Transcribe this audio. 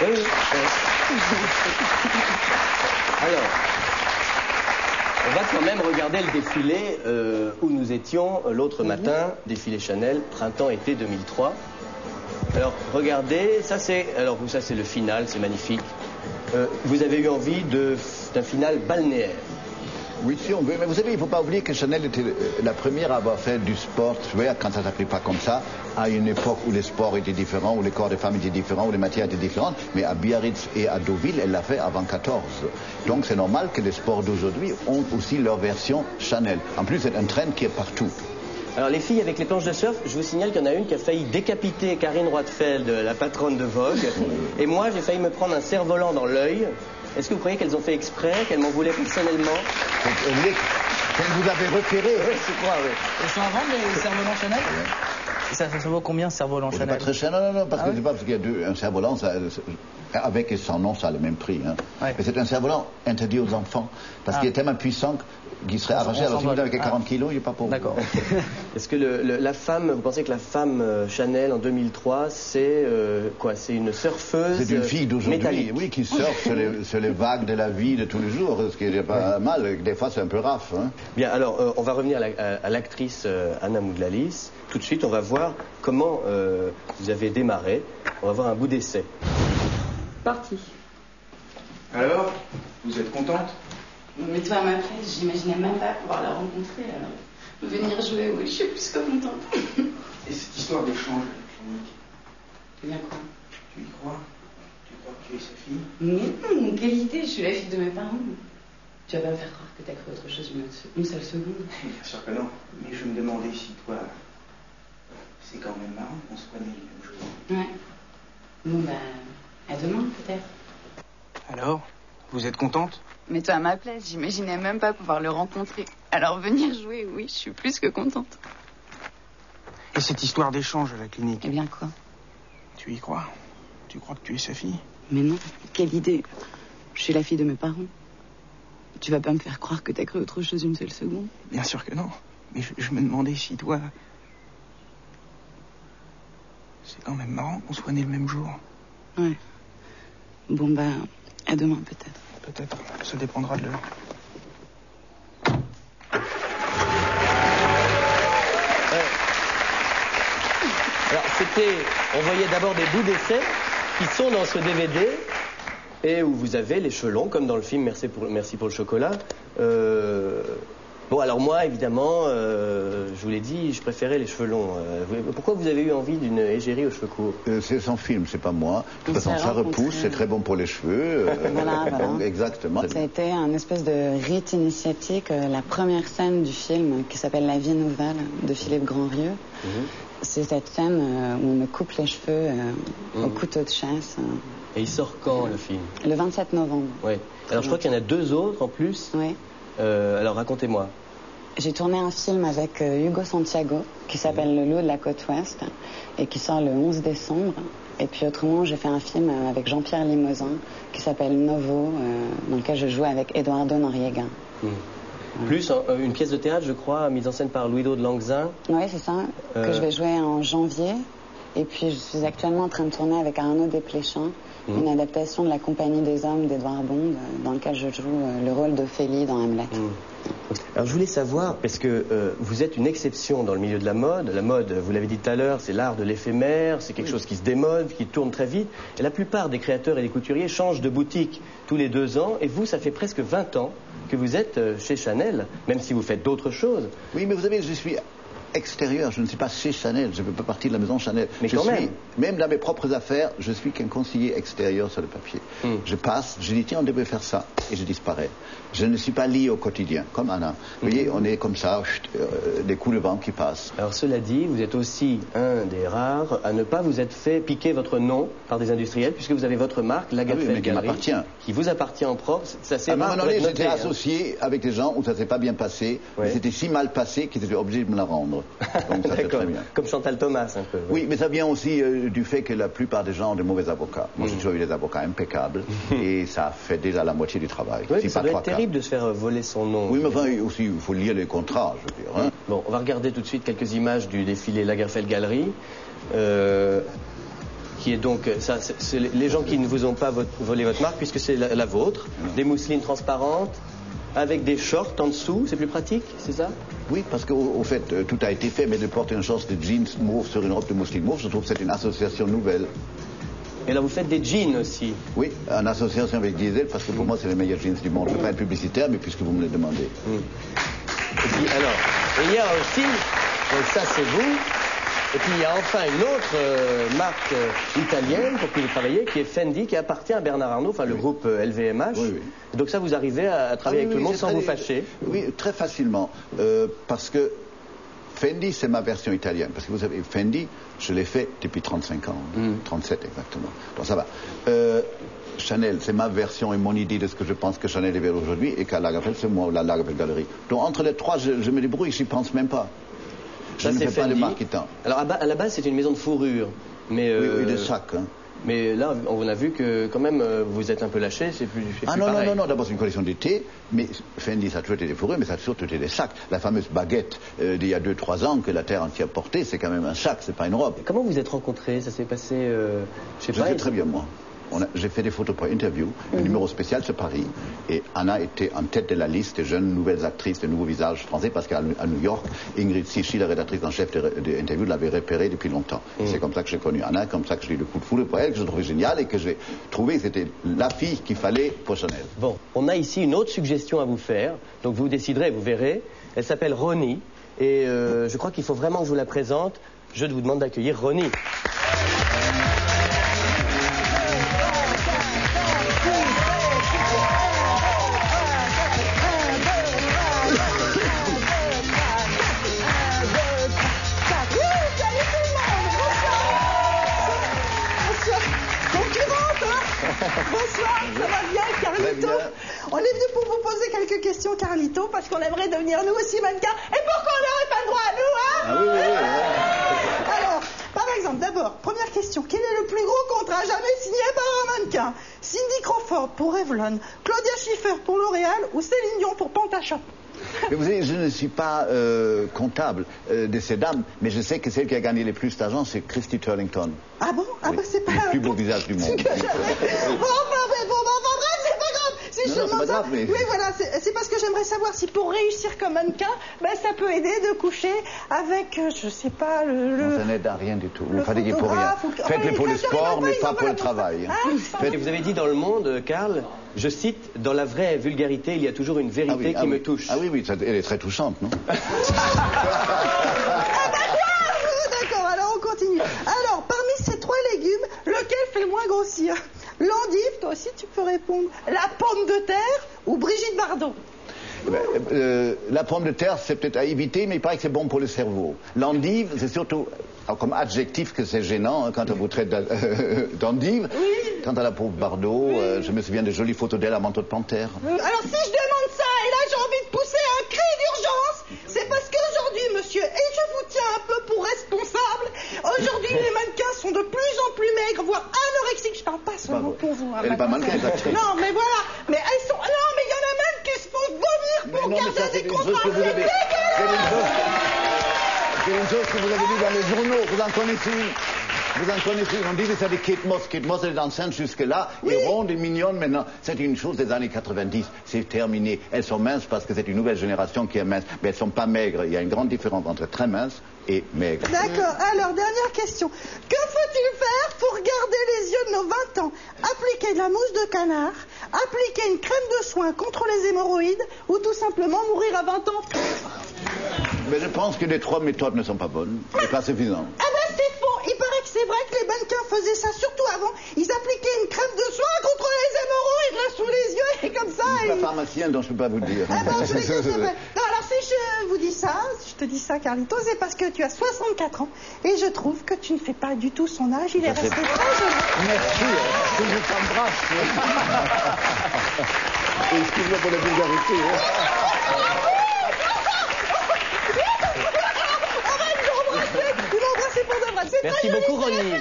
Oui, oui. Alors, on va quand même regarder le défilé où nous étions l'autre matin, défilé Chanel, printemps-été 2003. Alors, regardez, ça c'est le final, c'est magnifique. Vous avez eu envie d'un final balnéaire. Oui, si on veut. Mais vous savez, il ne faut pas oublier que Chanel était la première à avoir fait du sport, quand ça ne s'appelait pas comme ça, à une époque où les sports étaient différents, où les corps des femmes étaient différents, où les matières étaient différentes. Mais à Biarritz et à Deauville, elle l'a fait avant 14. Donc c'est normal que les sports d'aujourd'hui ont aussi leur version Chanel. En plus, c'est un trend qui est partout. Alors les filles avec les planches de surf, je vous signale qu'il y en a une qui a failli décapiter Karine Roitfeld, la patronne de Vogue. Et moi, j'ai failli me prendre un cerf-volant dans l'œil. Est-ce que vous croyez qu'elles ont fait exprès, qu'elles m'en voulaient personnellement? Qu'elles vous avez repéré? Oui, je crois, oui. Ils sont en vente, les cerfs-volants Chanel? Ça vaut combien, cerf-volant Chanel? Pas très cher, non, parce que c'est pas parce qu'il y a un cerf-volant, avec et sans nom, ça a le même prix. Hein. Ouais. Mais c'est un cerf-volant interdit aux enfants, parce qu'il est tellement puissant qu'il serait arraché. Alors si vous avez 40 kilos, il n'est pas pour vous. D'accord. Est-ce que la femme, vous pensez que la femme Chanel en 2003, c'est quoi? C'est une surfeuse? C'est une fille d'aujourd'hui, oui, qui surfe sur les vagues de la vie de tous les jours, ce qui n'est pas mal. Des fois, c'est un peu raf. Hein. Bien, alors, on va revenir à l'actrice Anna Moudlalis. Tout de suite, on va voir comment vous avez démarré. On va voir un bout d'essai. Parti. Alors, vous êtes contente? Mais toi, à ma place, j'imaginais même pas pouvoir la rencontrer, alors. Venir jouer, oui, je suis plus que contente. Et cette histoire d'échange, Eh bien quoi? tu y crois? Tu crois que tu es sa fille? Mais non, quelle idée, je suis la fille de mes parents. Tu vas pas me faire croire que t'as cru autre chose une seule seconde. Bien sûr que non, mais je me demandais si toi... C'est quand même marrant qu'on soit nés le même jour. Ouais. Bon, bah, à demain, peut-être. Alors, vous êtes contente? Mais toi, à ma place, j'imaginais même pas pouvoir le rencontrer. Alors venir jouer, oui, je suis plus que contente. Et cette histoire d'échange à la clinique? Eh bien quoi? Tu y crois? Tu crois que tu es sa fille? Mais non, quelle idée. Je suis la fille de mes parents. Tu vas pas me faire croire que t'as cru autre chose une seule seconde? Bien sûr que non. Mais je me demandais si toi... C'est quand même marrant qu'on soit nés le même jour. Ouais. Bon, bah, à demain, peut-être. Peut-être. Ça dépendra de l'heure. Alors, on voyait d'abord des bouts d'essai qui sont dans ce DVD et où vous avez les cheveux longs, comme dans le film Merci pour le chocolat. Bon, alors moi, évidemment, je vous l'ai dit, je préférais les cheveux longs. Pourquoi vous avez eu envie d'une égérie aux cheveux courts? C'est son film, c'est pas moi. De toute façon, ça repousse, c'est très bon pour les cheveux. Voilà. Exactement. Ça a été un espèce de rite initiatique, la première scène du film qui s'appelle La vie nouvelle de Philippe Grandrieux. C'est cette scène où on me coupe les cheveux au couteau de chasse. Et il sort quand, le film? Le 27 novembre. Oui. Alors je crois qu'il y en a 2 autres en plus. Oui. Alors racontez-moi. J'ai tourné un film avec Hugo Santiago qui s'appelle Le Loup de la côte ouest et qui sort le 11 décembre. Et puis autrement, j'ai fait un film avec Jean-Pierre Limousin qui s'appelle Novo, dans lequel je joue avec Eduardo Noriega. Plus une pièce de théâtre, je crois, mise en scène par Louis-Do de Langzin. Oui, c'est ça, que je vais jouer en janvier. Et puis je suis actuellement en train de tourner avec Arnaud Desplechin une adaptation de La Compagnie des Hommes d'Edouard Bond, dans lequel je joue le rôle d'Ophélie dans Hamlet. Alors je voulais savoir, parce que vous êtes une exception dans le milieu de la mode. La mode, vous l'avez dit tout à l'heure, c'est l'art de l'éphémère, c'est quelque chose qui se démode, qui tourne très vite. Et la plupart des créateurs et des couturiers changent de boutique tous les 2 ans. Et vous, ça fait presque 20 ans que vous êtes chez Chanel, même si vous faites d'autres choses. Oui, mais vous savez, je suis extérieur, je ne suis pas chez Chanel, je ne fais pas partie de la maison Chanel. Mais quand même dans mes propres affaires, je suis qu'un conseiller extérieur sur le papier. Je passe, je dis tiens, on devait faire ça, et je disparais. Je ne suis pas lié au quotidien, comme Anna. Vous voyez, on est comme ça, des coups de vent qui passent. Alors cela dit, vous êtes aussi un des rares à ne pas vous être fait piquer votre nom par des industriels, puisque vous avez votre marque, Lagerfeld Galerie, qui vous appartient en propre. Ça, c'est à un moment donné, j'étais associé avec des gens où ça ne s'est pas bien passé, mais c'était si mal passé qu'ils étaient obligés de me la rendre. Donc ça, c'est très bien. Comme Chantal Thomas, un peu. Oui, mais ça vient aussi du fait que la plupart des gens ont de mauvais avocats. Moi, j'ai toujours eu des avocats impeccables, et ça fait déjà la moitié du travail. Oui, ça doit être terrible de se faire voler son nom. Oui, mais enfin, aussi, il faut lire les contrats, je veux dire. Hein. Bon, on va regarder tout de suite quelques images du défilé Lagerfeld Galerie, qui est donc, ça, c'est les gens qui ne vous ont pas volé votre marque, puisque c'est la vôtre, des mousselines transparentes, avec des shorts en dessous, c'est plus pratique, c'est ça? Oui, parce qu'au fait, tout a été fait, mais de porter une short de jeans mauve sur une robe de mousseline mauve, je trouve que c'est une association nouvelle. Et là, vous faites des jeans aussi? Oui, en association avec Diesel, parce que pour moi, c'est les meilleurs jeans du monde. Je ne veux pas être publicitaire, mais puisque vous me le demandez. Et puis, alors, il y a aussi, donc ça c'est vous, et puis il y a enfin une autre marque italienne pour qui vous travaillez, qui est Fendi, qui appartient à Bernard Arnault, enfin le groupe LVMH. Oui, oui. Donc ça, vous arrivez à travailler avec tout le monde sans vous fâcher? Oui, très facilement, parce que Fendi, c'est ma version italienne. Parce que vous savez, Fendi, je l'ai fait depuis 35 ans, 37 exactement. Donc ça va. Chanel, c'est ma version et mon idée de ce que je pense que Chanel est vers aujourd'hui, et qu'à Lagerfeld, c'est moi, la Lagerfeld Galerie. Donc entre les trois, je me débrouille, j'y pense même pas. Je ne fais pas de marketing. Alors à la base, c'est une maison de fourrure. Mais, oui, de sacs. Hein. Mais là, on a vu que quand même, vous êtes un peu lâché, c'est plus pareil. Non, d'abord c'est une collection d'été, mais Fendi, ça a toujours été des fourrures, mais ça a surtout été des sacs. La fameuse baguette d'il y a 2-3 ans que la Terre entière portait, c'est quand même un sac, c'est pas une robe. Comment vous êtes rencontrés? Ça s'est passé, je sais pas. Très bien, moi. J'ai fait des photos pour interview, un numéro spécial sur Paris, et Anna était en tête de la liste des jeunes nouvelles actrices, de nouveaux visages français, parce qu'à New York, Ingrid Sichy, la rédactrice en chef de interview, l'avait repérée depuis longtemps. C'est comme ça que j'ai connu Anna, comme ça que j'ai eu le coup de foudre pour elle, que je trouvais génial, et que j'ai trouvé que c'était la fille qu'il fallait pour Chanel. Bon, on a ici une autre suggestion à vous faire, donc vous déciderez, vous verrez. Elle s'appelle Ronnie, et je crois qu'il faut vraiment que je vous la présente. Je vous demande d'accueillir Ronnie. Bonsoir, ça va bien, Carlito? On est venu pour vous poser quelques questions, Carlito, parce qu'on aimerait devenir nous aussi mannequins. Et pourquoi on n'aurait pas le droit à nous, hein? Ah oui. Alors, par exemple, d'abord, première question. Quel est le plus gros contrat jamais signé par un mannequin? Cindy Crawford pour Revlon, Claudia Schiffer pour L'Oréal ou Céline Dion pour Pantachon? Mais vous savez, je ne suis pas comptable de ces dames, mais je sais que celle qui a gagné le plus d'argent, c'est Christy Turlington. Ah bon? Ah oui. bah c'est pas... Le plus beau visage du monde. Bon, bref, c'est pas grave. Si je demande ça... Mais... Oui, voilà, c'est parce que j'aimerais savoir si pour réussir comme mannequin, ben, ça peut aider de coucher avec, je sais pas, Non, ça n'aide à rien du tout. Vous ne fatiguez pour rien. Faites-le pour le sport, mais pas pour le travail. Vous avez dit dans Le Monde, Karl, je cite, dans la vraie vulgarité, il y a toujours une vérité qui me touche. Ah oui, elle est très touchante, non? D'accord, alors on continue. Alors, parmi ces trois légumes, lequel fait le moins grossir? L'endive, toi aussi tu peux répondre. La pomme de terre ou Brigitte Bardot? La pomme de terre, c'est peut-être à éviter, mais il paraît que c'est bon pour le cerveau. L'endive, c'est surtout comme adjectif que c'est gênant quand on vous traite d'endive. Oui. Quant à la pauvre Bardot, je me souviens de jolies photos d'elle à manteau de panthère. Alors si je demande ça, et là j'ai envie de pousser un cri d'urgence, c'est parce qu'aujourd'hui, monsieur, et je vous tiens un peu pour responsable, aujourd'hui les mannequins sont de plus en plus maigres, voire anorexiques. Je parle pas seulement pour vous. Elle n'est pas mannequin, exactement. Non, mais voilà. Mais elles sont... Non, mais il y en a même qui se font vomir pour garder des contrats. C'est une chose que vous avez vu dans les journaux. Vous en connaissez une. Vous en connaissez une. On dit que c'est de Kate Moss. Kate Moss, elle est enceinte jusque-là. Oui. Et ronde et mignonne maintenant. C'est une chose des années 90. C'est terminé. Elles sont minces parce que c'est une nouvelle génération qui est mince. Mais elles ne sont pas maigres. Il y a une grande différence entre très mince et maigre. D'accord. Alors, dernière question. Que faut-il faire pour garder les yeux de nos 20 ans? Appliquer de la mousse de canard, appliquer une crème de soin contre les hémorroïdes ou tout simplement mourir à 20 ans? Mais je pense que les trois méthodes ne sont pas bonnes. C'est pas suffisant. Ah ben c'est faux. Il paraît que c'est vrai que les mannequins faisaient ça, surtout avant. Ils appliquaient une crème de soin contre les hémorroïdes là sous les yeux et comme ça. Je suis pas pharmacien, donc je peux pas vous le dire. Ah ben, je c'est vrai. Non, alors si je vous dis ça, je te dis ça, Carlito, c'est parce que tu as 64 ans et je trouve que tu ne fais pas du tout son âge. Il est resté très jeune. Merci. Je vous embrasse. Excuse-moi pour la vulgarité. Arrête de m'embrasser pour de vrai. Merci beaucoup, Ronnie.